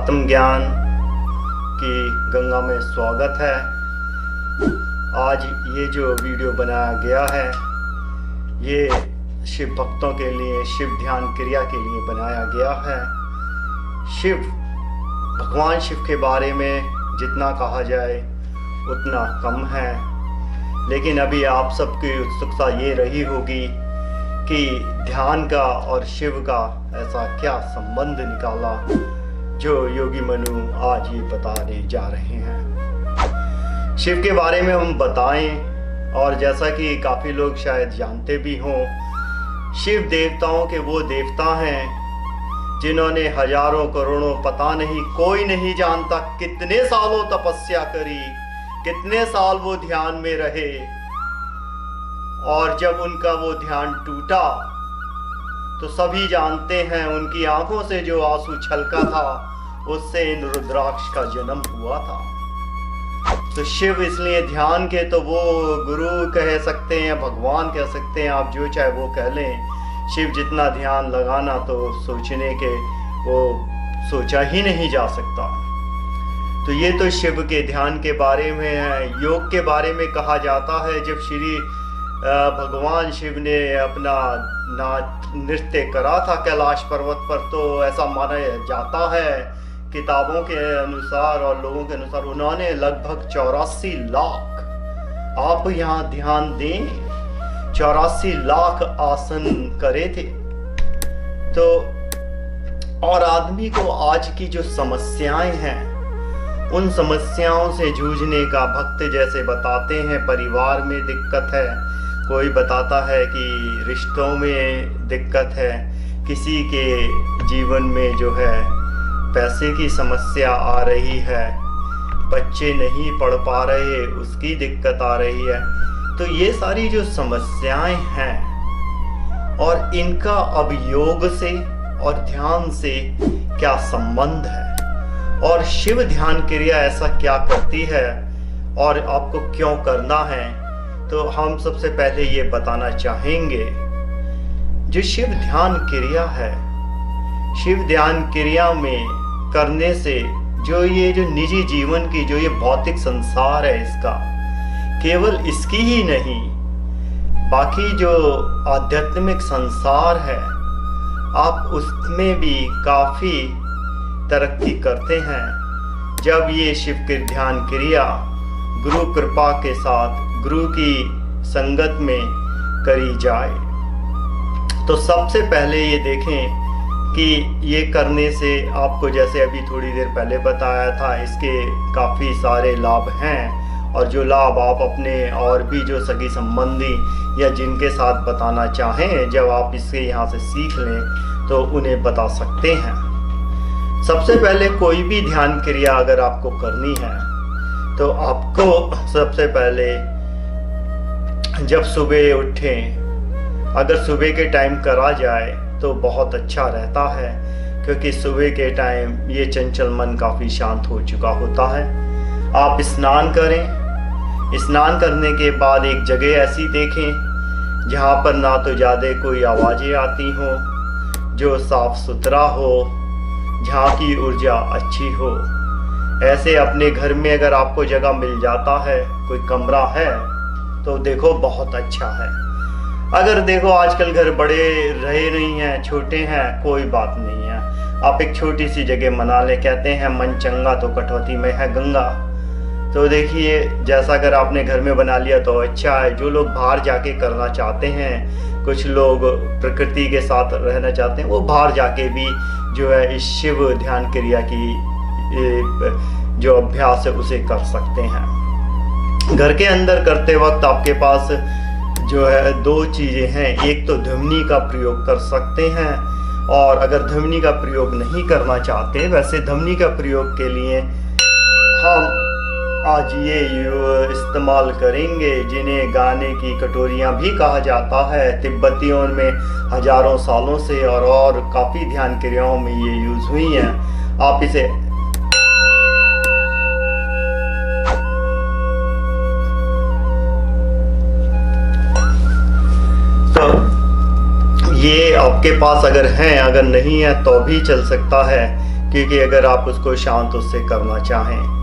आत्मज्ञान की गंगा में स्वागत है। आज ये जो वीडियो बनाया गया है ये शिव भक्तों के लिए, शिव ध्यान क्रिया के लिए बनाया गया है। भगवान शिव के बारे में जितना कहा जाए उतना कम है, लेकिन अभी आप सबकी उत्सुकता ये रही होगी कि ध्यान का और शिव का ऐसा क्या संबंध निकाला, जो योगी मनु आज ये बताने जा रहे हैं। शिव के बारे में हम बताएं, और जैसा कि काफ़ी लोग शायद जानते भी हों, शिव देवताओं के वो देवता हैं जिन्होंने हजारों करोड़ों, पता नहीं कोई नहीं जानता कितने सालों तपस्या करी, कितने साल वो ध्यान में रहे, और जब उनका वो ध्यान टूटा तो सभी जानते हैं उनकी आंखों से जो आंसू छलका था उससे इन रुद्राक्ष का जन्म हुआ था। तो शिव इसलिए ध्यान के तो वो गुरु कह सकते हैं, भगवान कह सकते हैं, आप जो चाहे वो कह लें। शिव जितना ध्यान लगाना तो सोचने के वो सोचा ही नहीं जा सकता। तो ये तो शिव के ध्यान के बारे में है। योग के बारे में कहा जाता है, जब श्री भगवान शिव ने अपना नृत्य करा था कैलाश पर्वत पर, तो ऐसा माना जाता है किताबों के अनुसार और लोगों के अनुसार उन्होंने लगभग 84 लाख, आप यहाँ ध्यान दें, 84 लाख आसन करे थे। तो और आदमी को आज की जो समस्याएं हैं उन समस्याओं से जूझने का, भक्त जैसे बताते हैं परिवार में दिक्कत है, कोई बताता है कि रिश्तों में दिक्कत है, किसी के जीवन में जो है पैसे की समस्या आ रही है, बच्चे नहीं पढ़ पा रहे उसकी दिक्कत आ रही है। तो ये सारी जो समस्याएं हैं और इनका अब योग से और ध्यान से क्या संबंध है, और शिव ध्यान क्रिया ऐसा क्या करती है और आपको क्यों करना है, तो हम सबसे पहले ये बताना चाहेंगे। जो शिव ध्यान क्रिया है, शिव ध्यान क्रिया में करने से जो निजी जीवन की जो ये भौतिक संसार है, इसका केवल इसकी ही नहीं, बाकी जो आध्यात्मिक संसार है आप उसमें भी काफी तरक्की करते हैं जब ये शिव की ध्यान क्रिया गुरु कृपा के साथ, गुरु की संगत में करी जाए। तो सबसे पहले ये देखें कि ये करने से आपको, जैसे अभी थोड़ी देर पहले बताया था, इसके काफ़ी सारे लाभ हैं, और जो लाभ आप अपने और भी जो सगी संबंधी या जिनके साथ बताना चाहें, जब आप इसके यहाँ से सीख लें तो उन्हें बता सकते हैं। सबसे पहले कोई भी ध्यान क्रिया अगर आपको करनी है तो आपको सबसे पहले जब सुबह उठें, अगर सुबह के टाइम करा जाए तो बहुत अच्छा रहता है, क्योंकि सुबह के टाइम ये चंचल मन काफ़ी शांत हो चुका होता है। आप स्नान करें, स्नान करने के बाद एक जगह ऐसी देखें जहाँ पर ना तो ज़्यादा कोई आवाज़ें आती हों, जो साफ सुथरा हो, जहाँ की ऊर्जा अच्छी हो। ऐसे अपने घर में अगर आपको जगह मिल जाता है, कोई कमरा है, तो देखो बहुत अच्छा है। अगर देखो आजकल घर बड़े रहे नहीं हैं, छोटे हैं, कोई बात नहीं है, आप एक छोटी सी जगह बना ले। कहते हैं मन चंगा तो कटौती में है गंगा। तो देखिए, जैसा अगर आपने घर में बना लिया तो अच्छा है। जो लोग बाहर जाके करना चाहते हैं, कुछ लोग प्रकृति के साथ रहना चाहते हैं, वो बाहर जाके भी जो है इस शिव ध्यान क्रिया की जो अभ्यास है उसे कर सकते हैं। घर के अंदर करते वक्त आपके पास जो है दो चीज़ें हैं, एक तो ध्वनि का प्रयोग कर सकते हैं, और अगर ध्वनि का प्रयोग नहीं करना चाहते, वैसे ध्वनि का प्रयोग के लिए हम आज ये इस्तेमाल करेंगे जिन्हें गाने की कटोरियाँ भी कहा जाता है। तिब्बतियों में हजारों सालों से और काफ़ी ध्यान क्रियाओं में ये यूज़ हुई हैं। आप इसे ये आपके पास अगर हैं, अगर नहीं है तो भी चल सकता है, क्योंकि अगर आप उसको शांत उससे करना चाहें।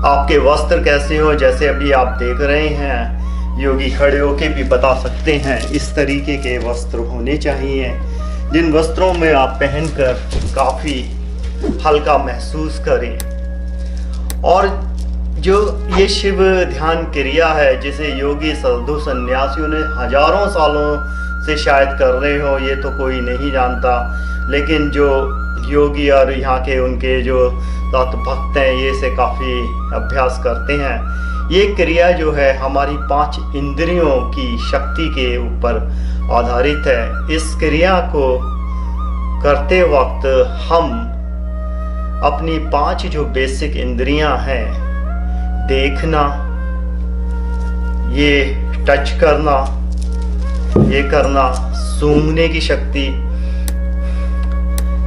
आपके वस्त्र कैसे हो, जैसे अभी आप देख रहे हैं, योगी खड़े होके भी बता सकते हैं, इस तरीके के वस्त्र होने चाहिए जिन वस्त्रों में आप पहनकर काफ़ी हल्का महसूस करें। और जो ये शिव ध्यान क्रिया है जिसे योगी साधु सन्यासियों ने हजारों सालों से शायद कर रहे हो, ये तो कोई नहीं जानता, लेकिन जो योगी और यहाँ के उनके जो तत् भक्त हैं ये से काफ़ी अभ्यास करते हैं। ये क्रिया जो है हमारी 5 इंद्रियों की शक्ति के ऊपर आधारित है। इस क्रिया को करते वक्त हम अपनी 5 जो बेसिक इंद्रियां हैं, देखना, ये टच करना, ये करना, सूंघने की शक्ति,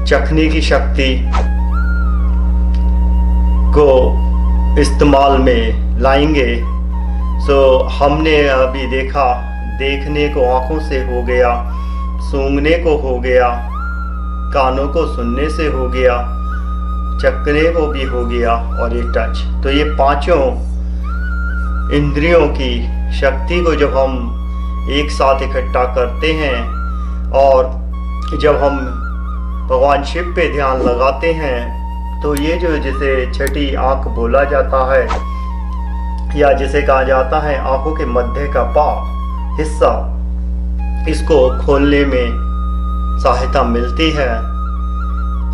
चखने की शक्ति को इस्तेमाल में लाएंगे। हमने अभी देखा, देखने को आंखों से हो गया, सूंघने को हो गया, कानों को सुनने से हो गया, चखने को भी हो गया, और ये टच। तो ये 5 इंद्रियों की शक्ति को जब हम एक साथ इकट्ठा करते हैं और जब हम भगवान शिव पे ध्यान लगाते हैं, तो ये जो जिसे छठी आंख बोला जाता है, या जिसे कहा जाता है आंखों के मध्य का हिस्सा, इसको खोलने में सहायता मिलती है।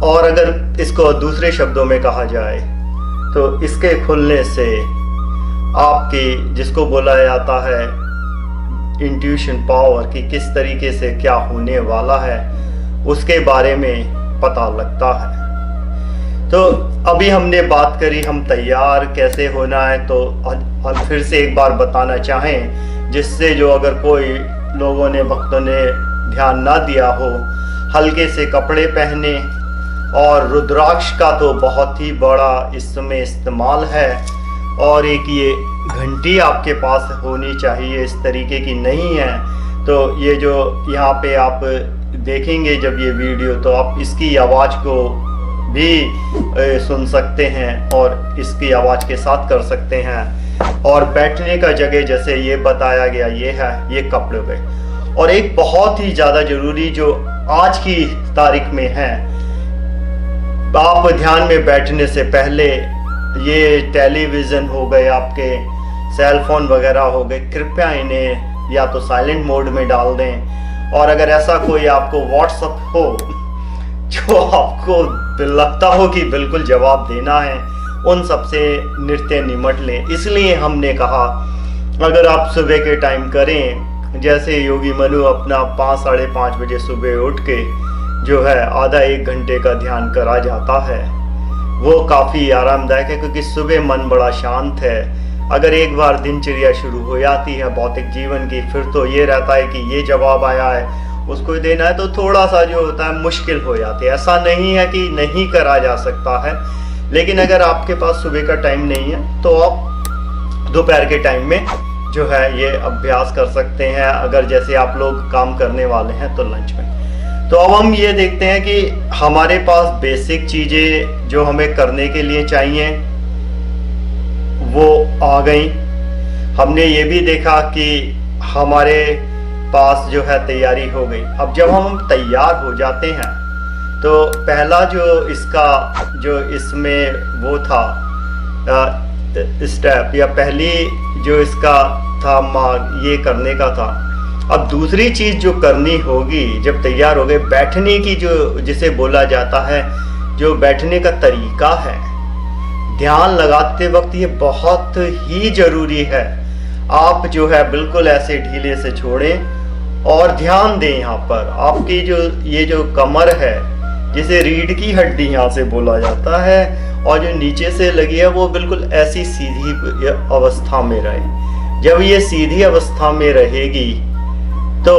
और अगर इसको दूसरे शब्दों में कहा जाए तो इसके खुलने से आपकी, जिसको बोला जाता है इंट्यूशन पावर, कि किस तरीके से क्या होने वाला है उसके बारे में पता लगता है। तो अभी हमने बात करी हम तैयार कैसे होना है, तो फिर से एक बार बताना चाहें, जिससे जो अगर कोई लोगों ने, भक्तों ने ध्यान ना दिया हो, हल्के से कपड़े पहने, और रुद्राक्ष का तो बहुत ही बड़ा इसमें इस्तेमाल है, और एक ये घंटी आपके पास होनी चाहिए, इस तरीके की नहीं है। तो ये जो यहाँ पे आप देखेंगे जब ये वीडियो, तो आप इसकी आवाज़ को भी सुन सकते हैं और इसकी आवाज़ के साथ कर सकते हैं। और बैठने का जगह जैसे ये बताया गया, ये है, ये कपड़े पे। और एक बहुत ही ज़्यादा ज़रूरी जो आज की तारीख में है, आप ध्यान में बैठने से पहले ये टेलीविज़न हो गए, आपके सेल फोन वगैरह हो गए, कृपया इन्हें या तो साइलेंट मोड में डाल दें। और अगर ऐसा कोई आपको व्हाट्सएप हो जो आपको लगता हो कि बिल्कुल जवाब देना है, उन सबसे नृत्य निमट लें। इसलिए हमने कहा अगर आप सुबह के टाइम करें, जैसे योगी मनु अपना 5 साढ़े 5 बजे सुबह उठ के जो है आधा 1 घंटे का ध्यान करा जाता है, वो काफ़ी आरामदायक है, क्योंकि सुबह मन बड़ा शांत है। अगर एक बार दिनचर्या शुरू हो जाती है भौतिक जीवन की, फिर तो ये रहता है कि ये जवाब आया है उसको देना है, तो थोड़ा सा जो होता है मुश्किल हो जाती है। ऐसा नहीं है कि नहीं करा जा सकता है, लेकिन अगर आपके पास सुबह का टाइम नहीं है तो आप दोपहर के टाइम में जो है ये अभ्यास कर सकते हैं। अगर जैसे आप लोग काम करने वाले हैं तो लंच में। तो अब हम ये देखते हैं कि हमारे पास बेसिक चीज़ें जो हमें करने के लिए चाहिए वो आ गई। हमने ये भी देखा कि हमारे पास जो है तैयारी हो गई। अब जब हम तैयार हो जाते हैं तो पहला जो इसका जो इसमें वो था स्टेप, या पहली जो इसका था ये करने का था। अब दूसरी चीज़ जो करनी होगी जब तैयार हो गए, बैठने की जो जिसे बोला जाता है, जो बैठने का तरीका है ध्यान लगाते वक्त, ये बहुत ही ज़रूरी है। आप जो है बिल्कुल ऐसे ढीले से छोड़ें और ध्यान दें यहाँ पर। आपकी जो ये जो कमर है, जिसे रीढ़ की हड्डी यहाँ से बोला जाता है, और जो नीचे से लगी है वो बिल्कुल ऐसी सीधी अवस्था में रहे। जब ये सीधी अवस्था में रहेगी तो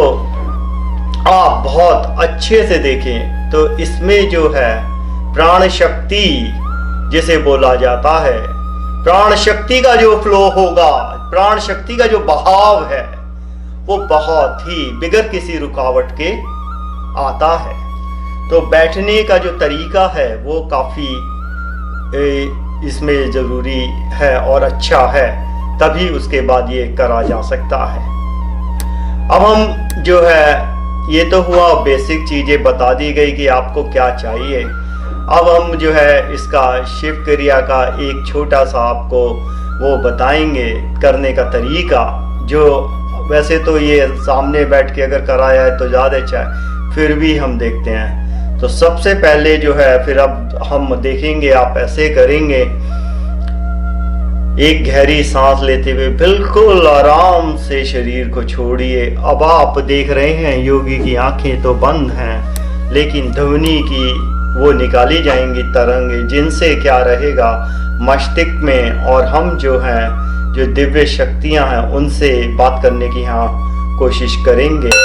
आप बहुत अच्छे से देखें तो इसमें जो है प्राण शक्ति जिसे बोला जाता है, प्राण शक्ति का जो फ्लो होगा, प्राण शक्ति का जो बहाव है, वो बहुत ही बिगड़ किसी रुकावट के आता है। तो बैठने का जो तरीका है वो काफ़ी इसमें ज़रूरी है और अच्छा है, तभी उसके बाद ये करा जा सकता है। अब हम जो है, ये तो हुआ बेसिक चीज़ें बता दी गई कि आपको क्या चाहिए। अब हम जो है इसका शिव क्रिया का एक छोटा सा आपको वो बताएंगे करने का तरीका, जो वैसे तो ये सामने बैठ के अगर कराया है तो ज़्यादा अच्छा है, फिर भी हम देखते हैं। तो सबसे पहले जो है, फिर अब हम देखेंगे आप ऐसे करेंगे, एक गहरी सांस लेते हुए बिल्कुल आराम से शरीर को छोड़िए। अब आप देख रहे हैं योगी की आंखें तो बंद हैं, लेकिन ध्वनि की वो निकाली जाएंगी तरंगे, जिनसे क्या रहेगा मस्तिष्क में, और हम जो हैं, जो दिव्य शक्तियां हैं, उनसे बात करने की यहाँ कोशिश करेंगे।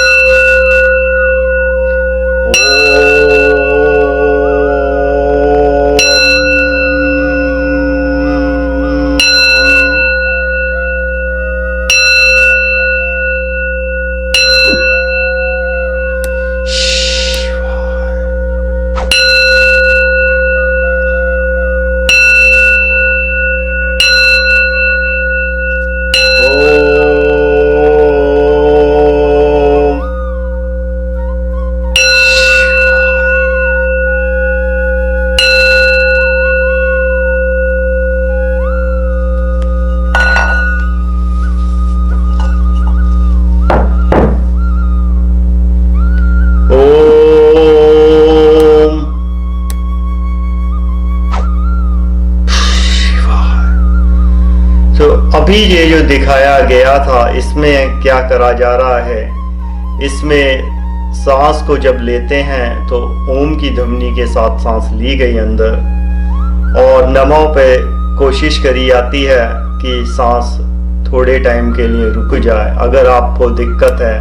अभी ये जो दिखाया गया था, इसमें क्या करा जा रहा है, इसमें सांस को जब लेते हैं तो ओम की ध्वनि के साथ सांस ली गई अंदर, और नमो पे कोशिश करी जाती है कि सांस थोड़े टाइम के लिए रुक जाए। अगर आपको दिक्कत है,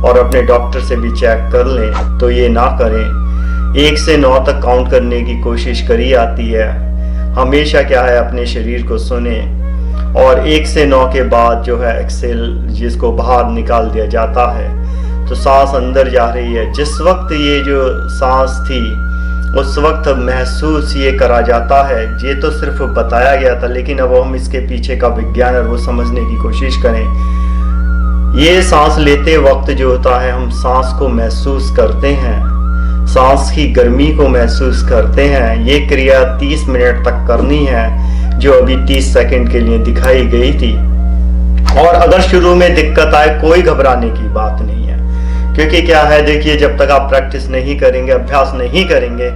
और अपने डॉक्टर से भी चेक कर लें, तो ये ना करें। 1 से 9 तक काउंट करने की कोशिश करी जाती है। हमेशा क्या है, अपने शरीर को सुने, और 1 से 9 के बाद जो है एक्सेल, जिसको बाहर निकाल दिया जाता है, तो सांस अंदर जा रही है। जिस वक्त ये जो सांस थी, उस वक्त महसूस ये करा जाता है। ये तो सिर्फ बताया गया था, लेकिन अब हम इसके पीछे का विज्ञान और वो समझने की कोशिश करें। ये सांस लेते वक्त जो होता है, हम सांस को महसूस करते हैं, सांस की गर्मी को महसूस करते हैं। ये क्रिया 30 मिनट तक करनी है, जो अभी 30 सेकंड के लिए दिखाई गई थी। और अगर शुरू में दिक्कत आए, कोई घबराने की बात नहीं है, क्योंकि क्या है, देखिए, जब तक आप प्रैक्टिस नहीं करेंगे, अभ्यास नहीं करेंगे,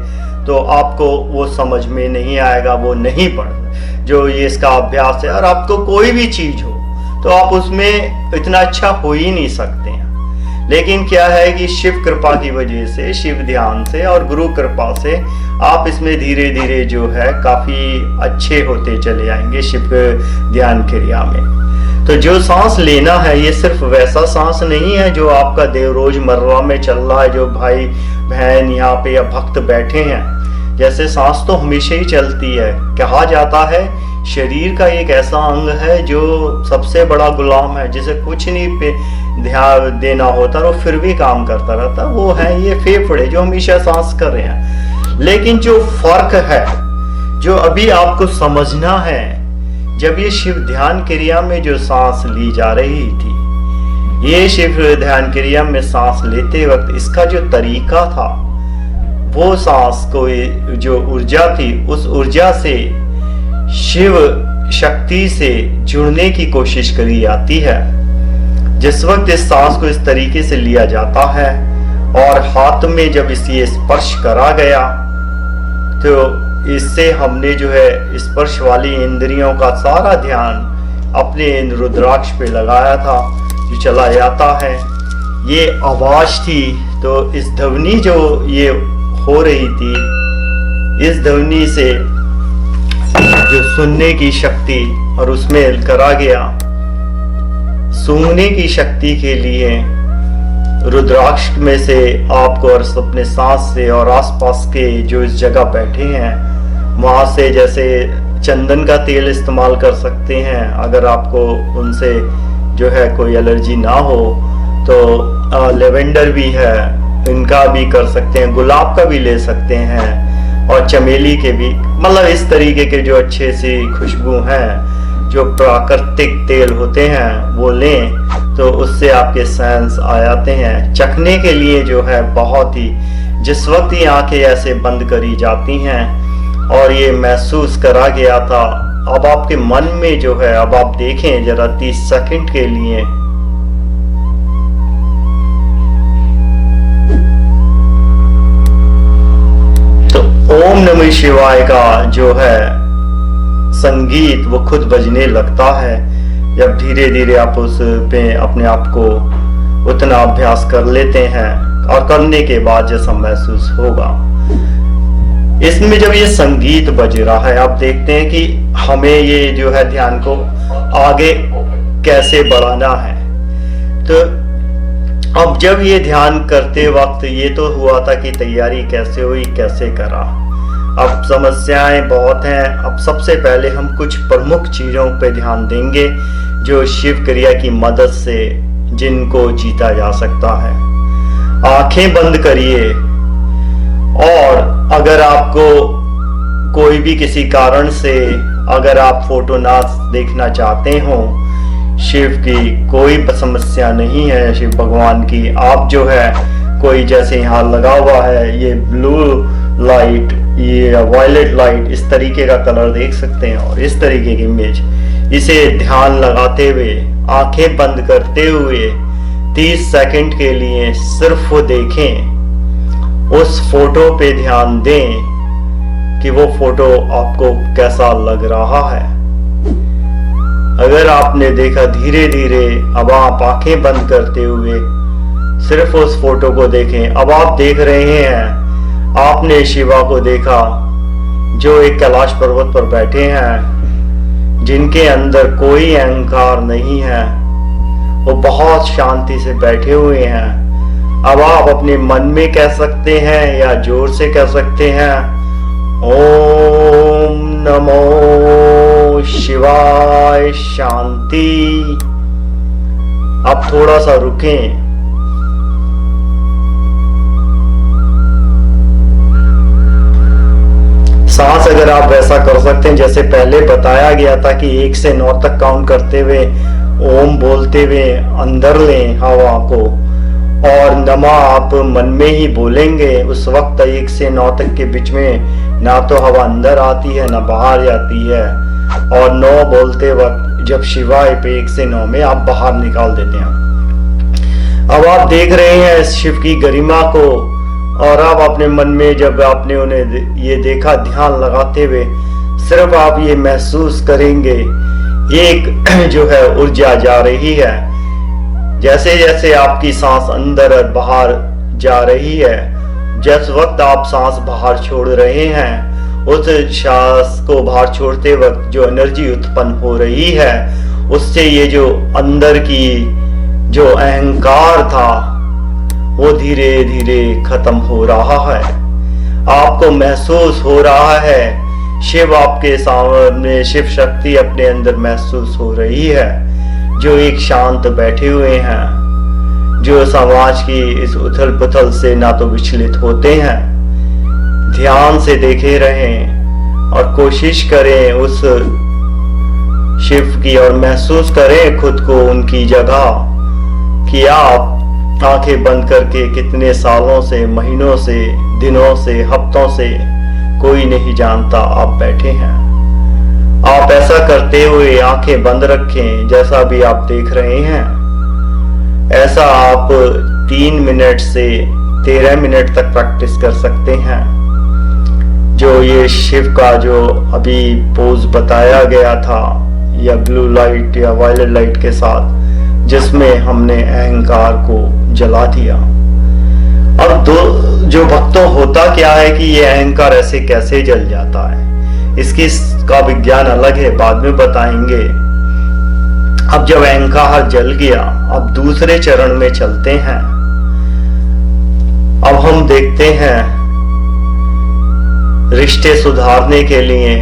तो आपको वो समझ में नहीं आएगा, वो नहीं पढ़ जो ये इसका अभ्यास है। और आपको कोई भी चीज हो तो आप उसमें इतना अच्छा हो ही नहीं सकते हैं। लेकिन क्या है कि शिव कृपा की वजह से, शिव ध्यान से और गुरु कृपा से आप इसमें धीरे धीरे जो है काफी अच्छे होते चले जाएंगे शिव ध्यान क्रिया में। तो जो सांस लेना है, ये सिर्फ वैसा सांस नहीं है जो आपका देव रोजमर्रा में चल रहा है, जो भाई बहन यहाँ पे या भक्त बैठे हैं। जैसे सांस तो हमेशा ही चलती है। कहा जाता है शरीर का एक ऐसा अंग है जो सबसे बड़ा गुलाम है, जिसे कुछ नहीं पे ध्यान देना होता और फिर भी काम करता रहता, वो है ये फेफड़े, जो हमेशा सांस कर रहे हैं। लेकिन जो फर्क है, जो अभी आपको समझना है, जब ये शिव ध्यान क्रिया में जो सांस ली जा रही थी, ये शिव ध्यान क्रिया में सांस लेते वक्त इसका जो तरीका था, वो सांस को जो ऊर्जा थी, उस ऊर्जा से शिव शक्ति से जुड़ने की कोशिश करी जाती है। जिस वक्त इस सांस को इस तरीके से लिया जाता है और हाथ में जब इसे स्पर्श करा गया, तो इससे हमने जो है स्पर्श वाली इंद्रियों का सारा ध्यान अपने इन रुद्राक्ष पे लगाया था, जो चला जाता है। ये आवाज थी, तो इस ध्वनि जो ये हो रही थी, इस ध्वनि से जो सुनने की शक्ति, और उसमें करा गया सूंघने की शक्ति के लिए रुद्राक्ष में से आपको और अपने सांस से और आसपास के जो इस जगह बैठे हैं वहां से, जैसे चंदन का तेल इस्तेमाल कर सकते हैं अगर आपको उनसे जो है कोई एलर्जी ना हो, तो लेवेंडर भी है, इनका भी कर सकते हैं, गुलाब का भी ले सकते हैं और चमेली के भी, मतलब इस तरीके के जो अच्छे सी खुशबू हैं, जो प्राकृतिक तेल होते हैं वो लें तो उससे आपके सेंस आ जाते हैं। चखने के लिए जो है बहुत ही, जिस वक्त ये आंखें ऐसे बंद करी जाती हैं और ये महसूस करा गया था, अब आपके मन में जो है, अब आप देखें जरा 30 सेकंड के लिए तो ओम नमः शिवाय का जो है संगीत वो खुद बजने लगता है। जब धीरे धीरे आप उस पे अपने आप को उतना अभ्यास कर लेते हैं और करने के बाद जैसा महसूस होगा, इसमें जब ये संगीत बज रहा है, आप देखते हैं कि हमें ये जो है ध्यान को आगे कैसे बढ़ाना है। तो अब जब ये ध्यान करते वक्त ये तो हुआ था कि तैयारी कैसे हुई, कैसे करा। अब समस्याएं बहुत हैं। अब सबसे पहले हम कुछ प्रमुख चीजों पे ध्यान देंगे जो शिव क्रिया की मदद से जिनको जीता जा सकता है। आंखें बंद करिए और अगर आपको कोई भी किसी कारण से अगर आप फोटो ना देखना चाहते हो, शिव की कोई समस्या नहीं है, शिव भगवान की, आप जो है कोई जैसे यहाँ लगा हुआ है ये ब्लू लाइट, ये वायलेट लाइट, इस तरीके का कलर देख सकते हैं और इस तरीके की इमेज, इसे ध्यान लगाते हुए आंखें बंद करते हुए 30 सेकंड के लिए सिर्फ वो देखें, उस फोटो पे ध्यान दें कि वो फोटो आपको कैसा लग रहा है। अगर आपने देखा धीरे धीरे, अब आप आंखें बंद करते हुए सिर्फ उस फोटो को देखें। अब आप देख रहे हैं, आपने शिवा को देखा जो एक कैलाश पर्वत पर बैठे हैं, जिनके अंदर कोई अहंकार नहीं है, वो बहुत शांति से बैठे हुए हैं। अब आप अपने मन में कह सकते हैं या जोर से कह सकते हैं, ओम नमो शिवाय शांति। अब थोड़ा सा रुकें, सांस अगर आप वैसा कर सकते हैं जैसे पहले बताया गया था कि 1 से 9 तक काउंट करते हुए ओम बोलते हुए अंदर लें हवा को, और नमा आप मन में ही बोलेंगे। उस वक्त 1 से 9 तक के बीच में ना तो हवा अंदर आती है ना बाहर जाती है, और 9 बोलते वक्त जब शिवाय पे 1 से 9 में आप बाहर निकाल देते हैं। अब आप देख रहे हैं शिव की गरिमा को, और आप अपने मन में जब आपने उन्हें ये देखा ध्यान लगाते हुए, सिर्फ आप ये महसूस करेंगे एक जो है ऊर्जा जा रही है। जैसे जैसे आपकी सांस अंदर और बाहर जा रही है, जिस वक्त आप सांस बाहर छोड़ रहे हैं, उस सांस को बाहर छोड़ते वक्त जो एनर्जी उत्पन्न हो रही है, उससे ये जो अंदर की जो अहंकार था वो धीरे धीरे खत्म हो रहा है। आपको महसूस हो रहा है शिव आपके सामने, शिव शक्ति अपने अंदर महसूस हो रही है, जो एक शांत बैठे हुए हैं, जो समाज की इस उथल पुथल से ना तो विचलित होते हैं। ध्यान से देखे रहें और कोशिश करें उस शिव की, और महसूस करें खुद को उनकी जगह कि आप आंखें बंद करके कितने सालों से, महीनों से, दिनों से, हफ्तों से, कोई नहीं जानता आप बैठे हैं। आप ऐसा करते हुए आंखें बंद रखें जैसा भी आप देख रहे हैं। ऐसा आप 3 मिनट से 13 मिनट तक प्रैक्टिस कर सकते हैं। जो ये शिव का जो अभी पोज बताया गया था, या ब्लू लाइट या वायलेट लाइट के साथ, जिसमें हमने अहंकार को जला दिया। अब जो भक्तों होता क्या है कि ये अहंकार ऐसे कैसे जल जाता है, इसका विज्ञान अलग है, बाद में बताएंगे। अब जब अहंकार जल गया, अब दूसरे चरण में चलते हैं। अब हम देखते हैं रिश्ते सुधारने के लिए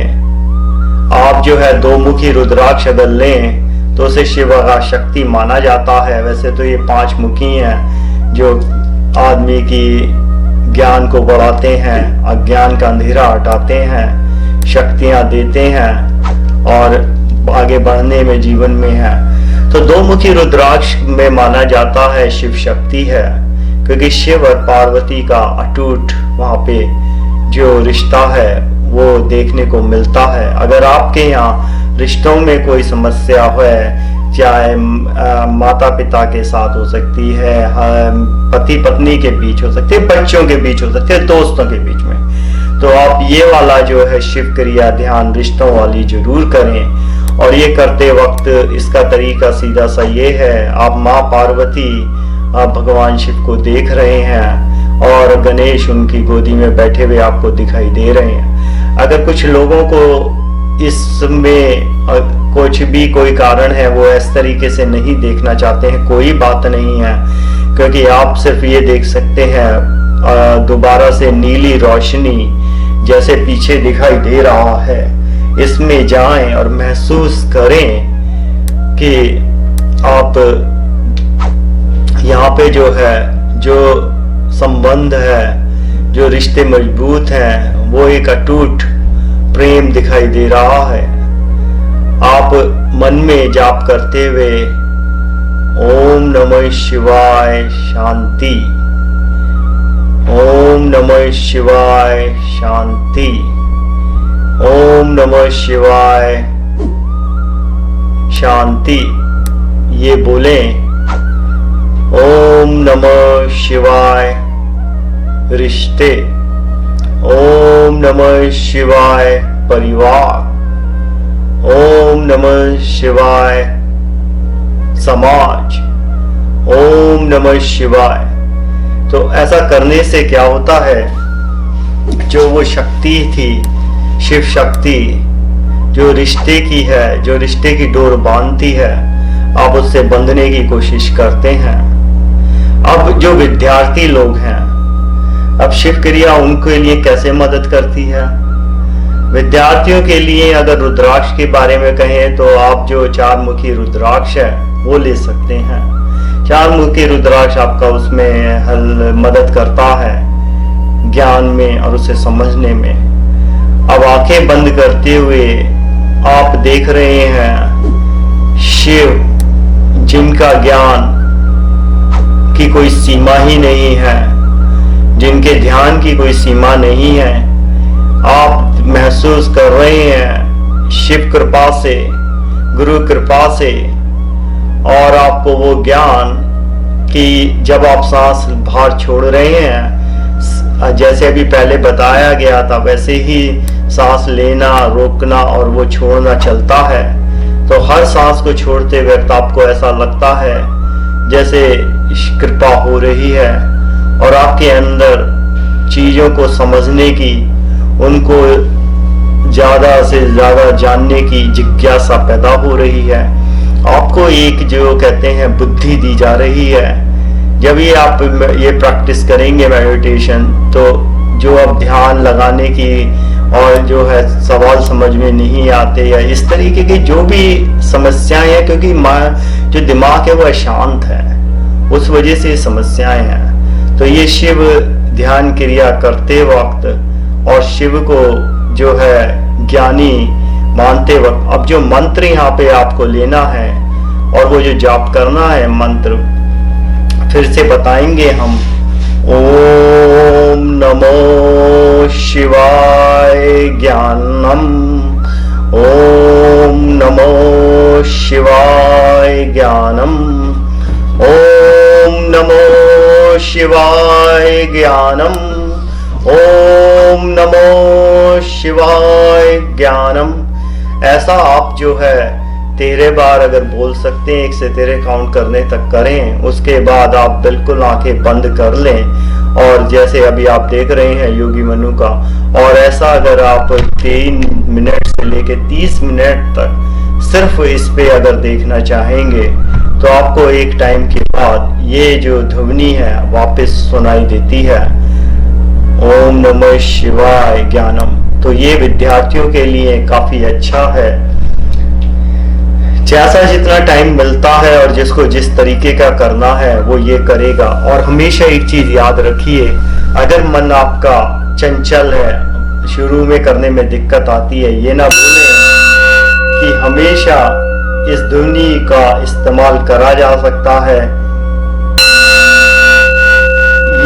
आप जो है 2 मुखी रुद्राक्ष अगर लें तो उसे शिव का शक्ति माना जाता है। वैसे तो ये 5 मुखी हैं जो आदमी की ज्ञान को बढ़ाते हैं, अज्ञान का अंधेरा हटाते हैं, शक्तियां देते हैं और आगे बढ़ने में जीवन में है। तो दो मुखी रुद्राक्ष में माना जाता है शिव शक्ति है, क्योंकि शिव और पार्वती का अटूट वहां पे जो रिश्ता है वो देखने को मिलता है। अगर आपके यहाँ रिश्तों में कोई समस्या है, चाहे माता पिता के साथ हो सकती है, पति पत्नी के बीच हो सकती है, बच्चों के बीच हो सकती है, दोस्तों के बीच में, तो आप ये वाला जो है शिव क्रिया ध्यान रिश्तों वाली जरूर करें। और ये करते वक्त इसका तरीका सीधा सा ये है, आप माँ पार्वती भगवान शिव को देख रहे हैं और गणेश उनकी गोदी में बैठे हुए आपको दिखाई दे रहे हैं। अगर कुछ लोगों को इसमें कुछ भी कोई कारण है वो इस तरीके से नहीं देखना चाहते हैं, कोई बात नहीं है, क्योंकि आप सिर्फ ये देख सकते हैं दोबारा से नीली रोशनी जैसे पीछे दिखाई दे रहा है, इसमें जाएं और महसूस करें कि आप यहाँ पे जो है, जो संबंध है, जो रिश्ते मजबूत हैं, वो एक अटूट प्रेम दिखाई दे रहा है। आप मन में जाप करते हुए ओम नमः शिवाय शांति, ओम नमः शिवाय शांति, ओम नमः शिवाय शांति ये बोलें। ओम नमः शिवाय रिश्ते, ओम नमः शिवाय परिवार, ओम नमः शिवाय समाज, ओम नमः शिवाय। तो ऐसा करने से क्या होता है, जो वो शक्ति थी, शिव शक्ति जो रिश्ते की है, जो रिश्ते की डोर बांधती है, आप उससे बंधने की कोशिश करते हैं। अब जो विद्यार्थी लोग हैं, अब शिव क्रिया उनके लिए कैसे मदद करती है? विद्यार्थियों के लिए अगर रुद्राक्ष के बारे में कहें तो आप जो 4 मुखी रुद्राक्ष है वो ले सकते हैं। 4 मुखी रुद्राक्ष आपका उसमें मदद करता है ज्ञान में और उसे समझने में। अब आंखें बंद करते हुए आप देख रहे हैं शिव, जिनका ज्ञान की कोई सीमा ही नहीं है, जिनके ध्यान की कोई सीमा नहीं है। आप महसूस कर रहे हैं शिव कृपा से, गुरु कृपा से, और आपको वो ज्ञान कि जब आप सांस बाहर छोड़ रहे हैं, जैसे अभी पहले बताया गया था वैसे ही सांस लेना, रोकना और वो छोड़ना चलता है। तो हर सांस को छोड़ते वक्त आपको ऐसा लगता है जैसे कृपा हो रही है और आपके अंदर चीजों को समझने की, उनको ज्यादा से ज्यादा जानने की जिज्ञासा पैदा हो रही है। आपको एक जो कहते हैं बुद्धि दी जा रही है। जब ये आप ये प्रैक्टिस करेंगे मेडिटेशन, तो जो अब ध्यान लगाने की और जो है सवाल समझ में नहीं आते या इस तरीके की जो भी समस्याएं हैं, क्योंकि जो दिमाग है वो अशांत है, उस वजह से समस्याएं हैं। तो ये शिव ध्यान क्रिया करते वक्त और शिव को जो है ज्ञानी मानते वक्त, अब जो मंत्र यहाँ पे आपको लेना है और वो जो जाप करना है मंत्र, फिर से बताएंगे हम। ओम नमो शिवाय ज्ञानम, ओम नमो शिवाय ज्ञानम, ओम नमो शिवाय ज्ञानम, ओम नमो शिवाय ज्ञानम। ऐसा आप जो है 13 बार अगर बोल सकते हैं, 1 से 13 काउंट करने तक करें। उसके बाद आप बिल्कुल आंखें बंद कर लें और जैसे अभी आप देख रहे हैं योगी मनु का, और ऐसा अगर आप 3 मिनट से लेके 30 मिनट तक सिर्फ इस पे अगर देखना चाहेंगे, तो आपको एक टाइम के बाद ये जो ध्वनि है वापस सुनाई देती है, ओम नमः शिवाय ज्ञानम। तो ये विद्यार्थियों के लिए काफी अच्छा है। जैसा जितना टाइम मिलता है और जिसको जिस तरीके का करना है वो ये करेगा। और हमेशा एक चीज याद रखिए, अगर मन आपका चंचल है, शुरू में करने में दिक्कत आती है, ये ना भूलें कि हमेशा इस ध्वनि का इस्तेमाल करा जा सकता है।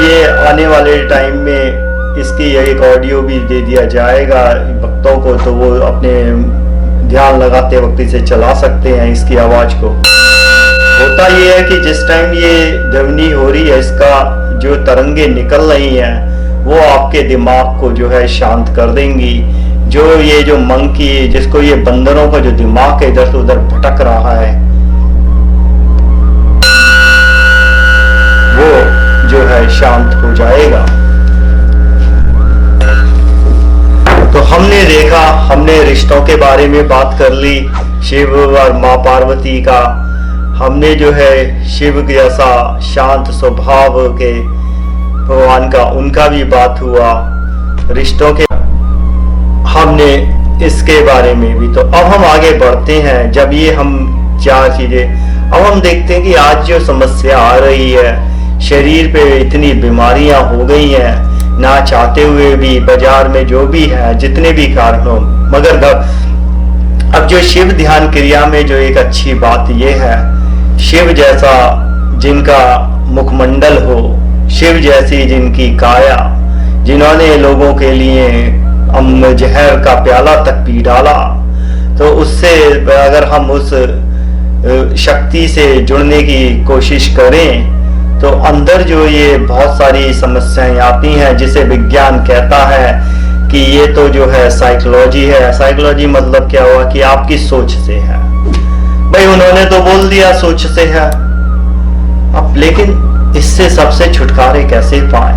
ये आने वाले टाइम में इसकी एक ऑडियो भी दे दिया जाएगा भक्तों को, तो वो अपने ध्यान लगाते वक्त इसे चला सकते हैं इसकी आवाज को। होता ये है कि जिस टाइम ये ध्वनि हो रही है, इसका जो तरंगे निकल रही हैं वो आपके दिमाग को जो है शांत कर देंगी। जो मंकी, जिसको ये बंदरों का जो दिमाग है इधर से उधर भटक रहा है, वो जो है शांत हो जाएगा। तो हमने देखा, हमने रिश्तों के बारे में बात कर ली, शिव और माँ पार्वती का। हमने जो है शिव जैसा शांत स्वभाव के भगवान का, उनका भी बात हुआ। रिश्तों के हमने इसके बारे में भी। तो अब हम आगे बढ़ते हैं। जब ये हम चार चीजें, अब हम देखते हैं कि आज जो समस्या आ रही है, शरीर पे इतनी बीमारियां हो गई हैं, ना चाहते हुए भी बाजार में जो भी है, जितने भी कारणों, मगर अब जो शिव ध्यान क्रिया में जो एक अच्छी बात यह है, शिव जैसा जिनका मुखमंडल हो, शिव जैसी जिनकी काया, जिन्होंने लोगों के लिए जहर का प्याला तक पी डाला, तो उससे अगर हम उस शक्ति से जुड़ने की कोशिश करें तो अंदर जो ये बहुत सारी समस्याएं आती हैं, जिसे विज्ञान कहता है कि ये तो जो है साइकोलॉजी है। साइकोलॉजी मतलब क्या हुआ कि आपकी सोच से है। भाई उन्होंने तो बोल दिया सोच से है, अब लेकिन इससे सबसे छुटकारे कैसे पाए?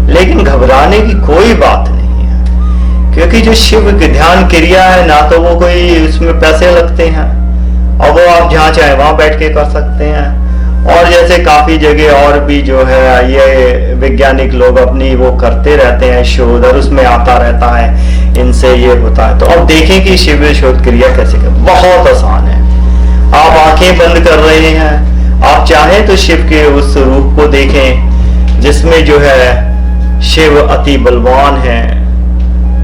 लेकिन घबराने की कोई बात नहीं है, क्योंकि जो शिव की ध्यान क्रिया है ना, तो वो कोई उसमें पैसे लगते हैं और वो आप जहाँ चाहे वहां बैठ के कर सकते हैं। और जैसे काफी जगह और भी जो है ये वैज्ञानिक लोग अपनी वो करते रहते हैं शोध, और उसमें आता रहता है इनसे ये होता है। तो अब देखें कि शिव शोध क्रिया कैसे कर, बहुत आसान है। आप आंखें बंद कर रहे हैं, आप चाहें तो शिव के उस रूप को देखें जिसमें जो है शिव अति बलवान है,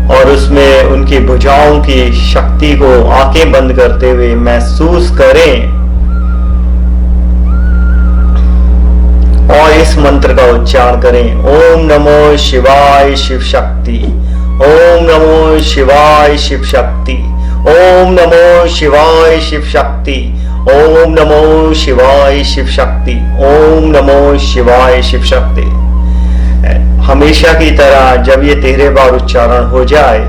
और उसमें उनकी भुजाओं की शक्ति को आंखें बंद करते हुए महसूस करें और इस मंत्र का उच्चारण करें, ओम नमो शिवाय शिव शक्ति, ओम नमो शिवाय शिव शक्ति, ओम नमो शिवाय शिव शक्ति, ओम नमो शिवाय शिव शक्ति, ओम नमो शिवाय शिव शक्ति। हमेशा की तरह जब ये 13 बार उच्चारण हो जाए,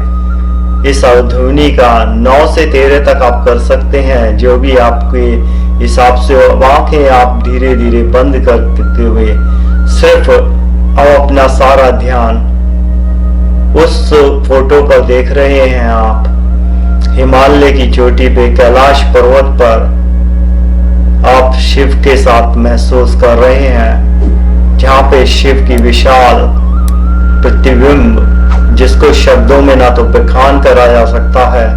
इस ध्वनि का 9 से 13 तक आप कर सकते हैं, जो भी आपके हिसाब से। आंखें आप धीरे धीरे बंद करते हुए सिर्फ अब अपना सारा ध्यान उस फोटो पर देख रहे हैं। आप हिमालय की चोटी पे कैलाश पर्वत पर आप शिव के साथ महसूस कर रहे हैं, जहाँ पे शिव की विशाल प्रतिबिंब, जिसको शब्दों में ना तो बखान करा जा सकता है,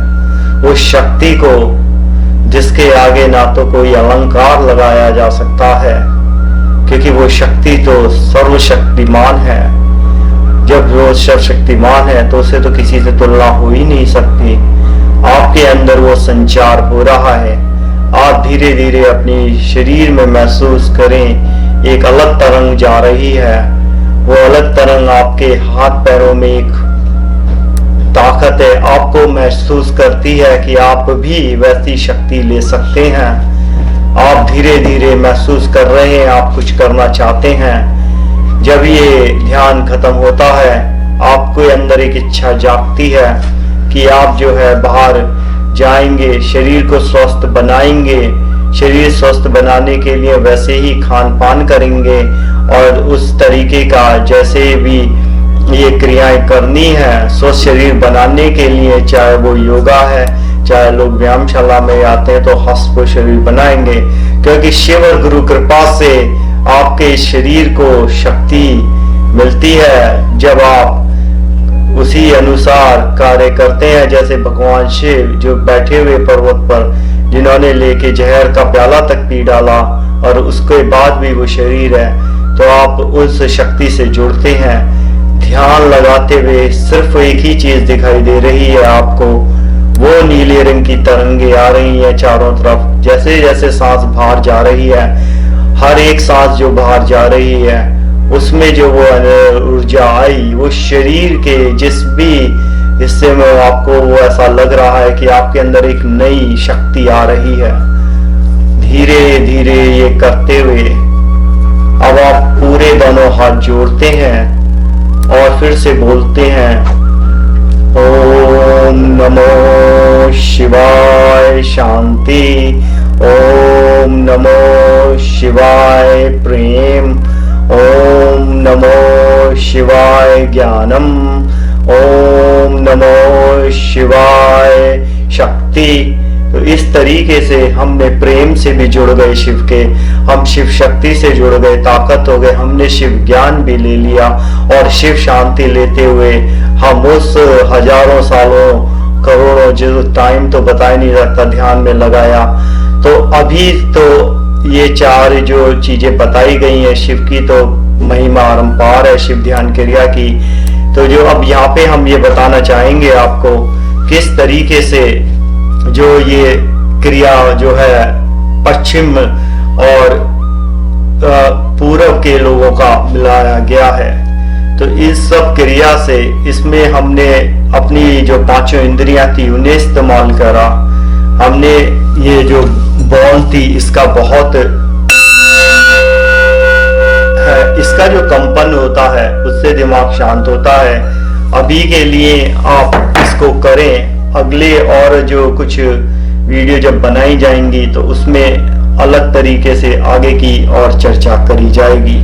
उस शक्ति को जिसके आगे ना तो कोई अलंकार लगाया जा सकता है, क्योंकि वो शक्ति तो सर्वशक्तिमान है। जब वो सर्वशक्तिमान है तो उसे तो किसी से तुलना हो ही नहीं सकती। आपके अंदर वो संचार हो रहा है। आप धीरे धीरे अपनी शरीर में महसूस करें, एक अलग तरंग जा रही है। वो अलग तरंग आपके हाथ पैरों में एक ताकत है, आपको महसूस करती है कि आप भी वैसी शक्ति ले सकते हैं। आप धीरे धीरे महसूस कर रहे हैं, आप कुछ करना चाहते हैं। जब ये ध्यान खत्म होता है, आपके अंदर एक इच्छा जागती है कि आप जो है बाहर जाएंगे, शरीर को स्वस्थ बनाएंगे। शरीर स्वस्थ बनाने के लिए वैसे ही खान पान करेंगे और उस तरीके का जैसे भी ये क्रियाएं करनी है स्वस्थ शरीर बनाने के लिए, चाहे वो योगा है, चाहे लोग व्यायामशाला में आते हैं तो हस्त शरीर बनाएंगे, क्योंकि शिव और गुरु कृपा से आपके शरीर को शक्ति मिलती है जब आप उसी अनुसार कार्य करते हैं। जैसे भगवान शिव जो बैठे हुए पर्वत पर जिन्होंने लेके जहर का प्याला तक पी डाला और उसके बाद भी वो शरीर है, तो आप उस शक्ति से जुड़ते हैं। ध्यान लगाते हुए सिर्फ एक ही चीज दिखाई दे रही है आपको, वो नीले रंग की तरंगे आ रही हैं चारों तरफ। जैसे जैसे सांस बाहर जा रही है, हर एक सांस जो बाहर जा रही है उसमें जो वो ऊर्जा आई, वो शरीर के जिस भी हिस्से में आपको वो ऐसा लग रहा है कि आपके अंदर एक नई शक्ति आ रही है। धीरे धीरे ये करते हुए अब आप पूरे दोनों हाथ जोड़ते हैं और फिर से बोलते हैं, ओम नमो शिवाय शांति, ओम नमो शिवाय प्रेम, ओम नमो शिवाय ज्ञानम, ओम नमो शिवाय शक्ति। तो इस तरीके से हमने प्रेम से भी जुड़ गए शिव के, हम शिव शक्ति से जुड़ गए, ताकत हो गए, हमने शिव ज्ञान भी ले लिया और शिव शांति लेते हुए हम उस हजारों सालों करोड़ों जो टाइम तो बता ही नहीं सकता ध्यान में लगाया। तो अभी तो ये चार जो चीजें बताई गई हैं शिव की, तो महिमा अपरंपार है शिव ध्यान क्रिया की। तो जो अब यहाँ पे हम ये बताना चाहेंगे आपको किस तरीके से जो ये क्रिया जो है पश्चिम और पूर्व के लोगों का मिलाया गया है। तो इस सब क्रिया से इसमें हमने अपनी जो पांचों इंद्रियां थी उन्हें इस्तेमाल करा। हमने ये जो बॉल थी इसका बहुत है, इसका जो कंपन होता है उससे दिमाग शांत होता है। अभी के लिए आप इसको करें, अगले और जो कुछ वीडियो जब बनाई जाएंगी तो उसमें अलग तरीके से आगे की और चर्चा करी जाएगी।